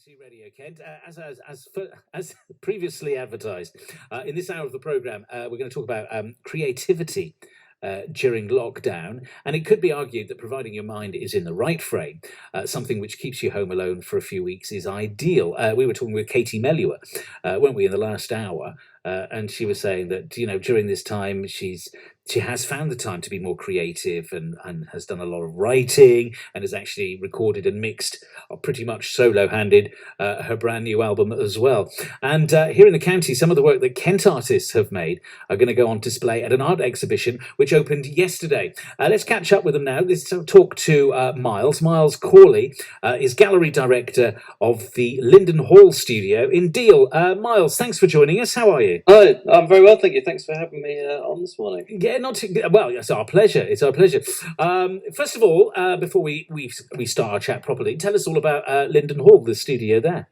BBC Radio, Kent. As previously advertised, in this hour of the programme, we're going to talk about creativity during lockdown. And it could be argued that providing your mind is in the right frame, something which keeps you home alone for a few weeks is ideal. We were talking with Katie Melua, weren't we, in the last hour? And she was saying that, you know, during this time, she has found the time to be more creative and has done a lot of writing and has actually recorded and mixed, pretty much solo-handed, her brand new album as well. And here in the county, some of the work that Kent artists have made are going to go on display at an art exhibition which opened yesterday. Let's catch up with them now. Let's talk to Myles Corley, is gallery director of the Linden Hall studio in Deal. Myles, thanks for joining us. How are you? Hi, I'm very well, thank you. Thanks for having me on this morning. Yeah, not too well. It's our pleasure. It's our pleasure. First of all, before we start our chat properly, tell us all about Linden Hall, the studio there.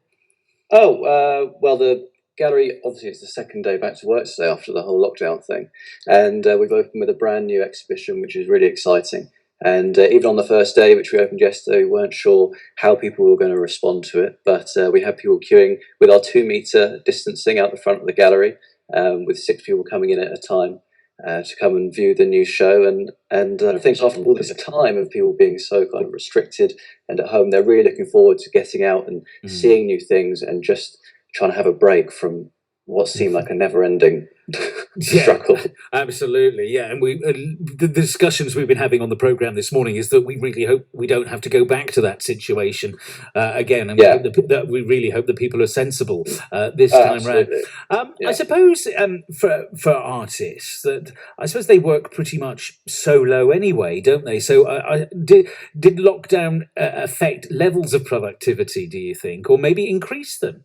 Well, the gallery, obviously, it's the second day back to work today after the whole lockdown thing, and we've opened with a brand new exhibition, which is really exciting. And even on the first day, which we opened yesterday, we weren't sure how people were going to respond to it, but we had people queuing with our 2-meter distancing out the front of the gallery, with 6 people coming in at a time to come and view the new show. And I think after all this time of people being so kind of restricted and at home, they're really looking forward to getting out and seeing new things and just trying to have a break from what seemed like a never-ending struggle. Absolutely, yeah. And the discussions we've been having on the programme this morning is that we really hope we don't have to go back to that situation again. And we really hope that people are sensible this time round. I suppose for artists, that I suppose they work pretty much solo anyway, don't they? So did lockdown affect levels of productivity, do you think, or maybe increase them?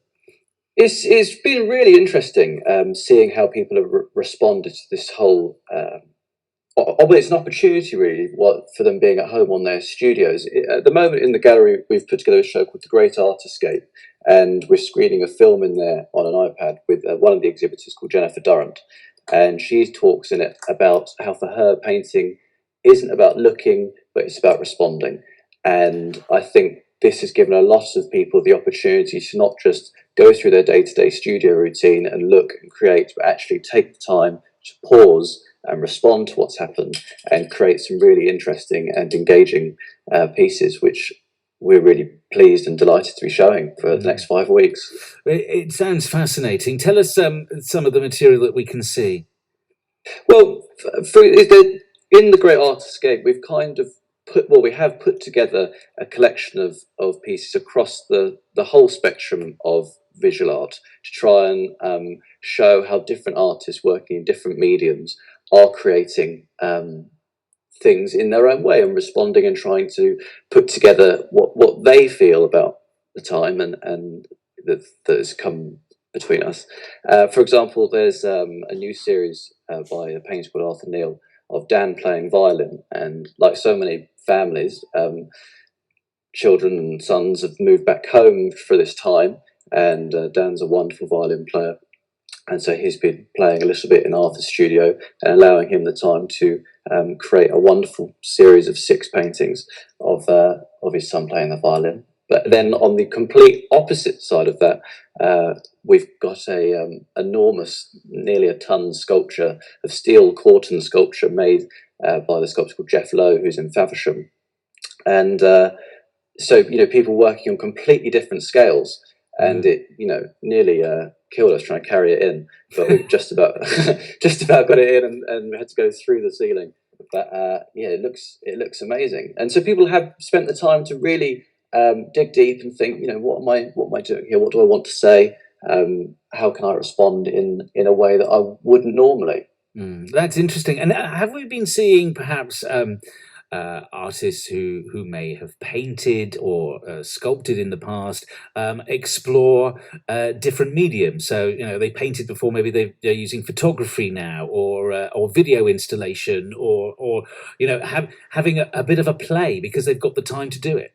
It's been really interesting seeing how people have responded to this whole. It's an opportunity, really, for them being at home on their studios. At the moment in the gallery, we've put together a show called The Great Art Escape, and we're screening a film in there on an iPad with one of the exhibitors called Jennifer Durrant, and she talks in it about how for her painting isn't about looking, but it's about responding. And I think this has given a lot of people the opportunity to not just go through their day-to-day studio routine and look and create, but actually take the time to pause and respond to what's happened and create some really interesting and engaging pieces, which we're really pleased and delighted to be showing for the next 5 weeks. It sounds fascinating. Tell us some of the material that we can see. Well, in The Great Art Escape, we've kind of we have put together a collection of pieces across the whole spectrum of visual art to try and show how different artists working in different mediums are creating things in their own way and responding and trying to put together what they feel about the time and that has come between us. For example, there's a new series by a painter called Arthur Neal of Dan playing violin, and like so many families, children and sons have moved back home for this time, and Dan's a wonderful violin player, and so he's been playing a little bit in Arthur's studio and allowing him the time to create a wonderful series of 6 paintings of his son playing the violin. But then on the complete opposite side of that, we've got a enormous, nearly a ton sculpture of steel Corten sculpture made by the sculptor called Jeff Lowe, who's in Faversham. And so, people working on completely different scales, and it, nearly killed us trying to carry it in, but we've just about got it in, and we had to go through the ceiling. But it looks amazing. And so people have spent the time to really dig deep and think, what am I doing here? What do I want to say? How can I respond in a way that I wouldn't normally? That's interesting. And have we been seeing perhaps artists who may have painted or sculpted in the past explore different mediums? So they painted before, maybe they're using photography now, or video installation, or having a bit of a play because they've got the time to do it.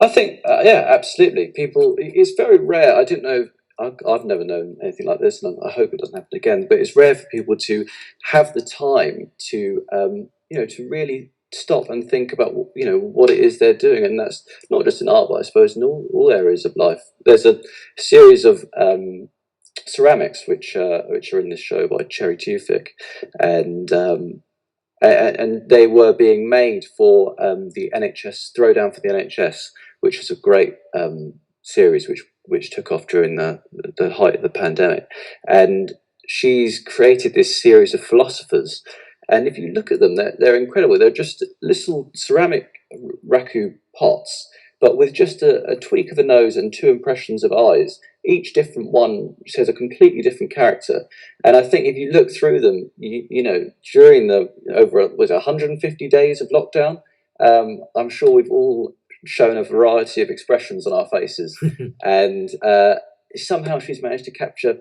I think, absolutely. It's very rare. I didn't know. I've never known anything like this, and I hope it doesn't happen again. But it's rare for people to have the time to, to really stop and think about what it is they're doing, and that's not just in art, but I suppose in all areas of life. There's a series of ceramics which are in this show by Cherry Tufik, and they were being made for the NHS Throwdown for the NHS, which is a great series which took off during the height of the pandemic. And she's created this series of philosophers, and if you look at them, they're incredible. They're just little ceramic raku pots, but with just a tweak of a nose and two impressions of eyes. Each different one says a completely different character. And I think if you look through them, during the over 150 days of lockdown, I'm sure we've all shown a variety of expressions on our faces, and somehow she's managed to capture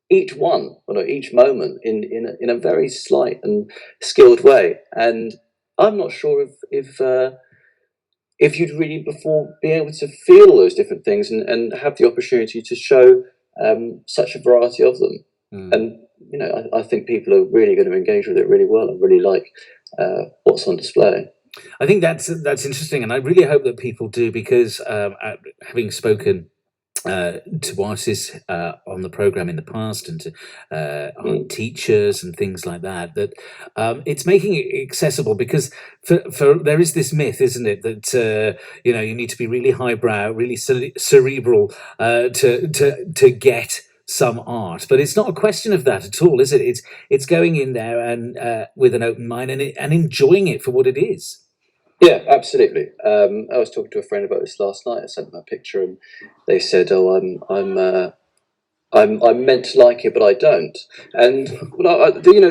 each one, or each moment, in a very slight and skilled way. And I'm not sure if you'd really before be able to feel all those different things and have the opportunity to show such a variety of them. And I think people are really going to engage with it really well and really like what's on display. I think that's interesting, and I really hope that people do, because having spoken to artists on the program in the past, and to art teachers and things like that, it's making it accessible, because for there is this myth, isn't it, that you need to be really highbrow, really cerebral to get some art. But it's not a question of that at all, is it? It's going in there and with an open mind, and enjoying it for what it is. Yeah, absolutely. I was talking to a friend about this last night. I sent them a picture, and they said, "Oh, I'm meant to like it, but I don't." And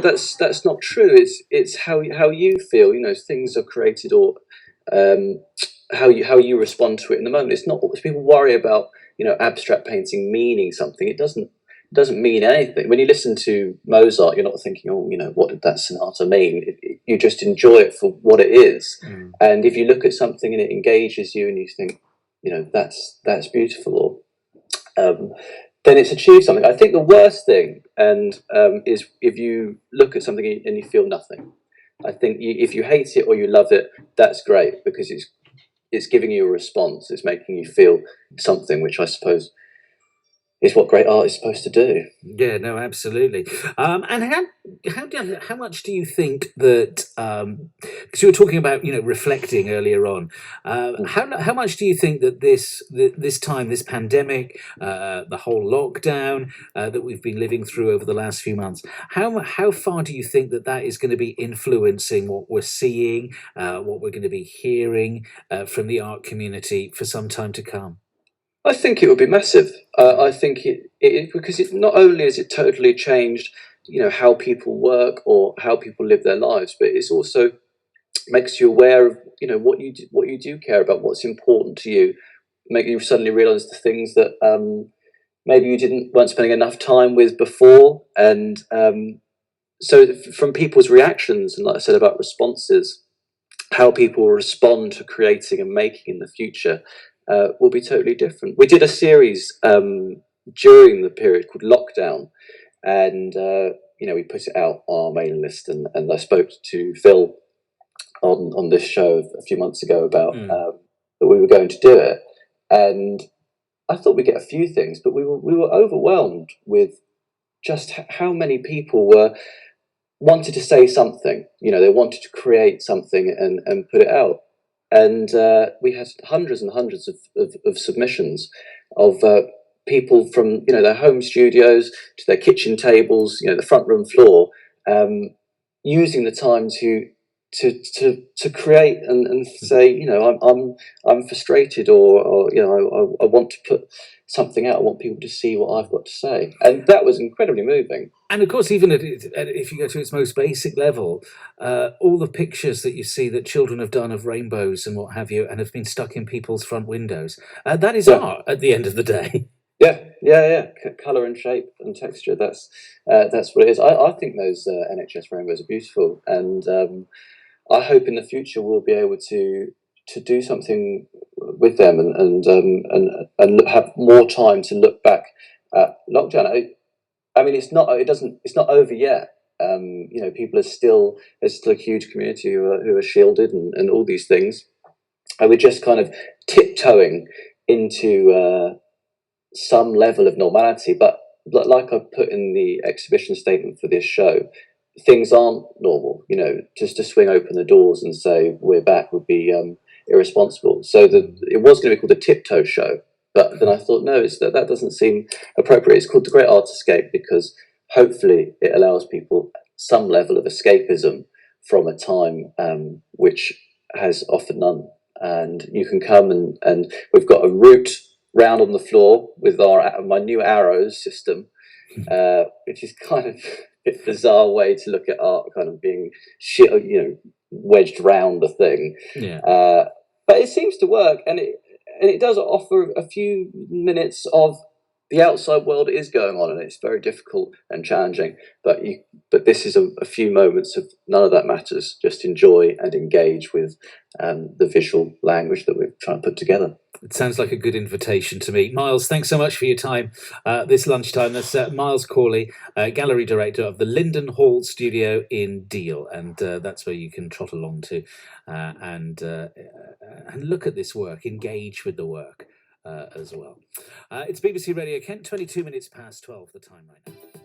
that's not true. It's how you feel. Things are created, or how you respond to it in the moment. It's not what people worry about. Abstract painting meaning something. It doesn't mean anything. When you listen to Mozart, you're not thinking, "Oh, what did that sonata mean?" You just enjoy it for what it is. And if you look at something and it engages you, and you think, that's beautiful, then it's achieved something. I think the worst thing, is if you look at something and you feel nothing. I think if you hate it or you love it, that's great, because it's giving you a response. It's making you feel something, which I suppose is what great art is supposed to do. Yeah, no, absolutely. And how much do you think that, because you were talking about reflecting earlier on, how much do you think that this time, this pandemic, the whole lockdown that we've been living through over the last few months, how far do you think that is going to be influencing what we're seeing, what we're going to be hearing from the art community for some time to come? I think it would be massive. I think it because it not only has it totally changed, how people work or how people live their lives, but it's also makes you aware of what you do care about, what's important to you, make you suddenly realise the things that maybe you weren't spending enough time with before, and so from people's reactions, and like I said about responses, how people respond to creating and making in the future will be totally different. We did a series during the period called Lockdown, and we put it out on our mailing list, and I spoke to Phil on this show a few months ago about that we were going to do it, and I thought we'd get a few things, but we were overwhelmed with just how many people wanted to say something. They wanted to create something and put it out. And we had hundreds and hundreds of submissions of people from their home studios to their kitchen tables, the front room floor, using the time to create and say, I'm frustrated, or I want to put something out. I want people to see what I've got to say, and that was incredibly moving. And of course, even if you go to its most basic level, all the pictures that you see that children have done of rainbows and what have you, and have been stuck in people's front windows, that is art at the end of the day. Yeah. Colour and shape and texture. That's what it is. I think those NHS rainbows are beautiful, and I hope in the future we'll be able to do something with them and have more time to look back at lockdown. I mean, it's not over yet. People there's still a huge community who are shielded and all these things, and we're just kind of tiptoeing into some level of normality. But like I put in the exhibition statement for this show, things aren't normal. Just to swing open the doors and say we're back would be irresponsible. So it was going to be called the Tiptoe Show, but then I thought, no, that doesn't seem appropriate. It's called the Great Art Escape because hopefully it allows people some level of escapism from a time which has often none. And you can come and we've got a route round on the floor with my new arrows system, which is kind of a bizarre way to look at art, kind of being wedged round the thing. Yeah. But it seems to work, and it does offer a few minutes of the outside world is going on, and it's very difficult and challenging. But this is a few moments of none of that matters. Just enjoy and engage with the visual language that we're trying to put together. It sounds like a good invitation to me. Myles, thanks so much for your time this lunchtime. That's Myles Corley, gallery director of the Linden Hall Studio in Deal, and that's where you can trot along to and look at this work, engage with the work as well. It's BBC Radio Kent, 22 minutes past 12, the time right now.